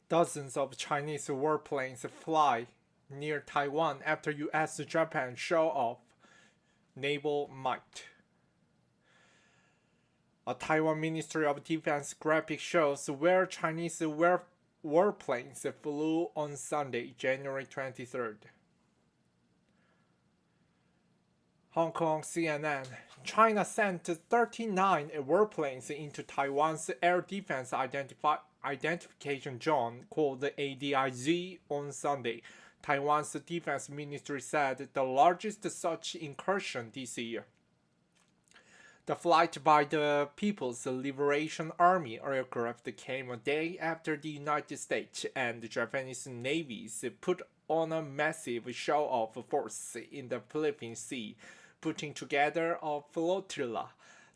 Dozens of Chinese warplanes fly near Taiwan after US-Japan show off naval might. A Taiwan Ministry of Defense graphic shows where Chinese warplanes flew on Sunday, January 23rd. Hong Kong CNN. China sent 39 warplanes into Taiwan's air defense identification zone called the ADIZ on Sunday. Taiwan's defense ministry said the largest such incursion this year. The flight by the People's Liberation Army aircraft came a day after the United States and the Japanese navies put on a massive show of force in the Philippine Sea, putting together a flotilla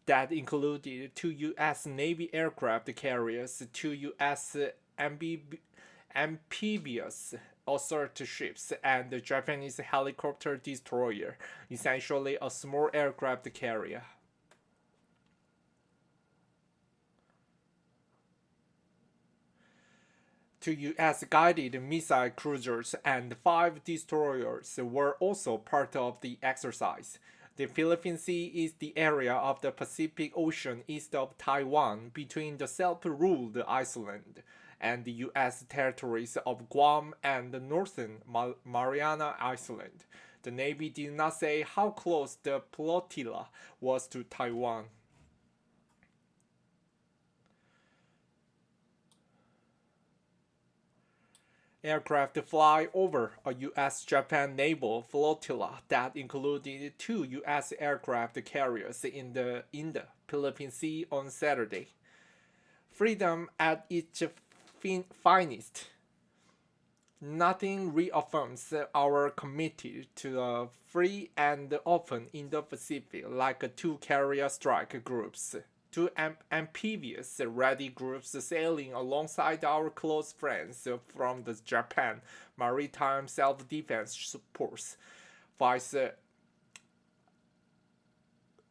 that included 2 U.S. Navy aircraft carriers, 2 U.S. amphibious assault ships, and a Japanese helicopter destroyer, essentially a small aircraft carrier. 2 U.S. guided missile cruisers and 5 destroyers were also part of the exercise. The Philippine Sea is the area of the Pacific Ocean east of Taiwan between the self-ruled island and the U.S. territories of Guam and the Northern Mariana Island. The Navy did not say how close the flotilla was to Taiwan. Aircraft fly over a U.S.-Japan naval flotilla that included 2 U.S. aircraft carriers in the Philippine Sea on Saturday. Freedom at its finest. Nothing reaffirms our commitment to a free and open Indo-Pacific like 2 carrier strike groups. 2 amphibious ready groups sailing alongside our close friends from the Japan Maritime Self-Defense Force. Vice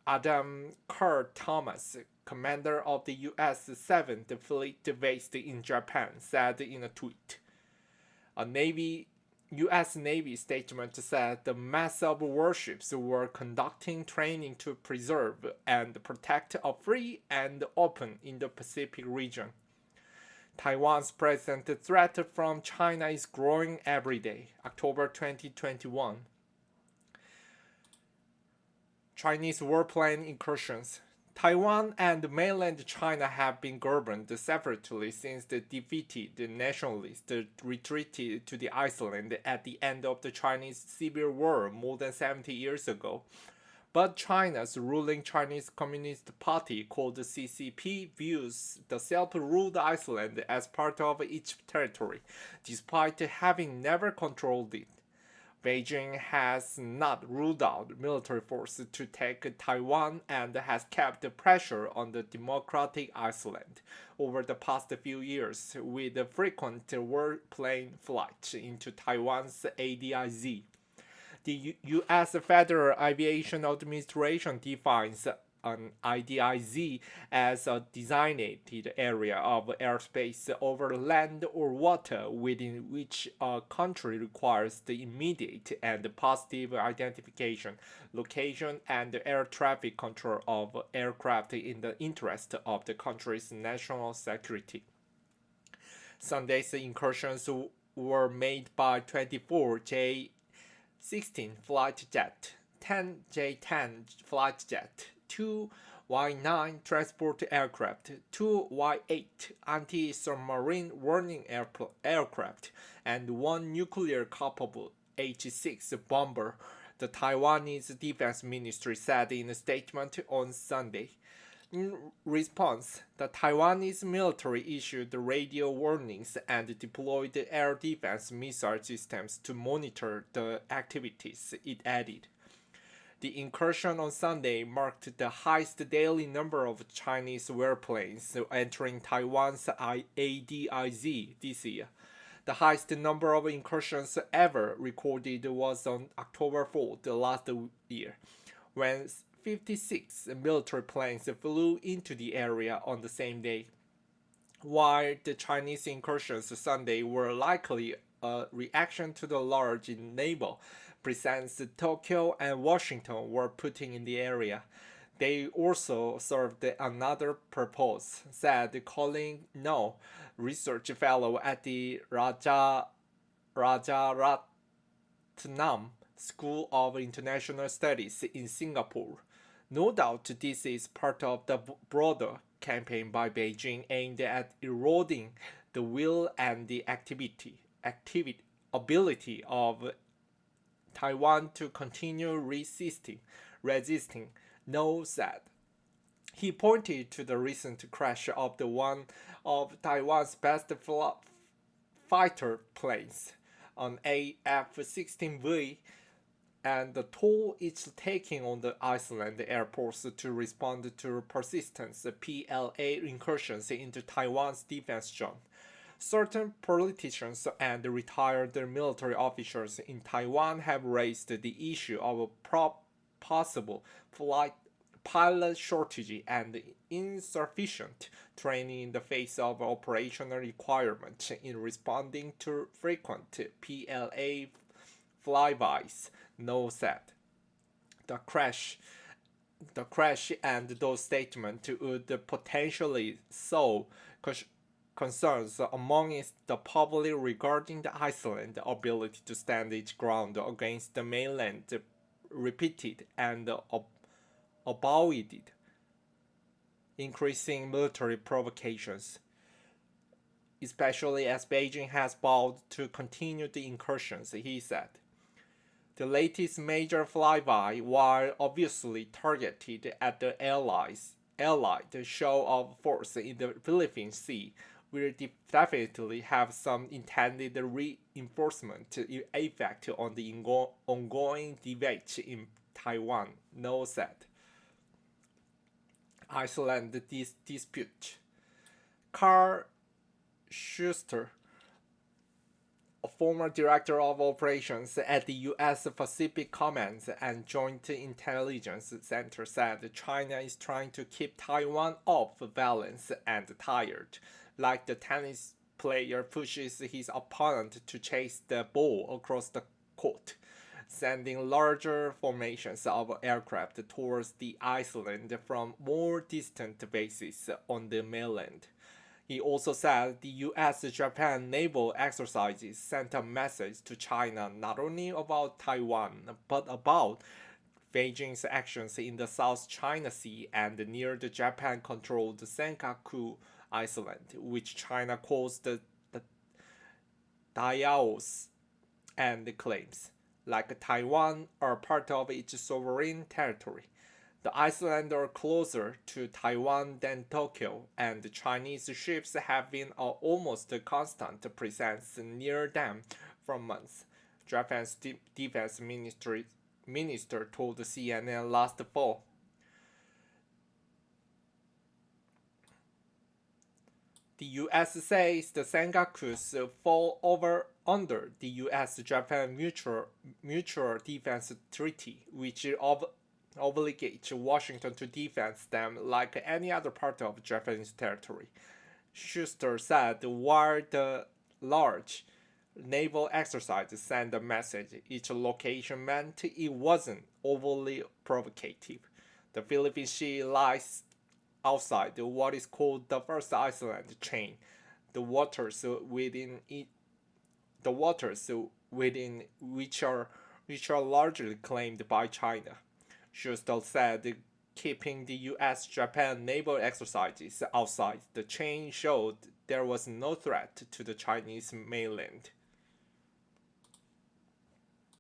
Adam Kerr Thomas, commander of the U.S. 7th Fleet based in Japan, said in a tweet. A U.S. Navy statement said the mass of warships were conducting training to preserve and protect a free and open Indo-Pacific region. Taiwan's present threat from China is growing every day. October 2021. Chinese warplane incursions. Taiwan and mainland China have been governed separately since the defeated nationalists retreated to the island at the end of the Chinese Civil War more than 70 years ago. But China's ruling Chinese Communist Party, called the CCP, views the self-ruled island as part of its territory, despite having never controlled it. Beijing has not ruled out military force to take Taiwan and has kept pressure on the democratic island over the past few years with frequent warplane flights into Taiwan's ADIZ. The U.S. Federal Aviation Administration defines an IDIZ as a designated area of airspace over land or water within which a country requires the immediate and positive identification, location, and air traffic control of aircraft in the interest of the country's national security. Sunday's incursions were made by 24 J-16 flight jet, 10 J-10 flight jet, 2 Y-9 transport aircraft, 2 Y-8 anti-submarine warning aircraft, and 1 nuclear-capable H-6 bomber, the Taiwanese Defense Ministry said in a statement on Sunday. In response, the Taiwanese military issued radio warnings and deployed air defense missile systems to monitor the activities, it added. The incursion on Sunday marked the highest daily number of Chinese warplanes entering Taiwan's ADIZ this year. The highest number of incursions ever recorded was on October 4th last year, when 56 military planes flew into the area on the same day. While the Chinese incursions Sunday were likely a reaction to the large naval presence Tokyo and Washington were putting in the area, they also served another purpose, said Colin No, research fellow at the Rajaratnam School of International Studies in Singapore. No doubt this is part of the broader campaign by Beijing aimed at eroding the will and the ability of Taiwan to continue resisting, No said. He pointed to the recent crash of the one of Taiwan's best fighter planes, an AF-16V, and the toll it's taking on the Iceland airports to respond to persistent PLA incursions into Taiwan's defense zone. Certain politicians and retired military officials in Taiwan have raised the issue of a possible pilot shortage and insufficient training in the face of operational requirements in responding to frequent PLA flybys, No said. The crash the crash and those statements would potentially sow concerns among the public regarding the Iceland's ability to stand its ground against the mainland repeated and avoided increasing military provocations, especially as Beijing has vowed to continue the incursions, he said. The latest major flyby, while obviously targeted at the allied show of force in the Philippine Sea, will definitely have some intended reinforcement effect on the ongoing debate in Taiwan, No said. Iceland dispute. Carl Schuster, a former director of operations at the U.S. Pacific Command and Joint Intelligence Center, said China is trying to keep Taiwan off balance and tired, like the tennis player pushes his opponent to chase the ball across the court, sending larger formations of aircraft towards the island from more distant bases on the mainland. He also said the US-Japan naval exercises sent a message to China not only about Taiwan, but about Beijing's actions in the South China Sea and near the Japan-controlled Senkaku Island, which China calls the Diaos, and claims, like Taiwan, are part of its sovereign territory. The islands are closer to Taiwan than Tokyo, and Chinese ships have been an almost constant presence near them for months, Japan's defense minister told CNN last fall. The U.S. says the Senkakus fall under the U.S.-Japan Mutual Defense Treaty, which obligates Washington to defend them like any other part of Japanese territory. Schuster said while the large naval exercise sent a message, each location meant it wasn't overly provocative. The Philippine Sea lies outside what is called the first island chain, the waters within it, the waters within which are largely claimed by China. Schuster said keeping the US-Japan naval exercises outside the chain showed there was no threat to the Chinese mainland.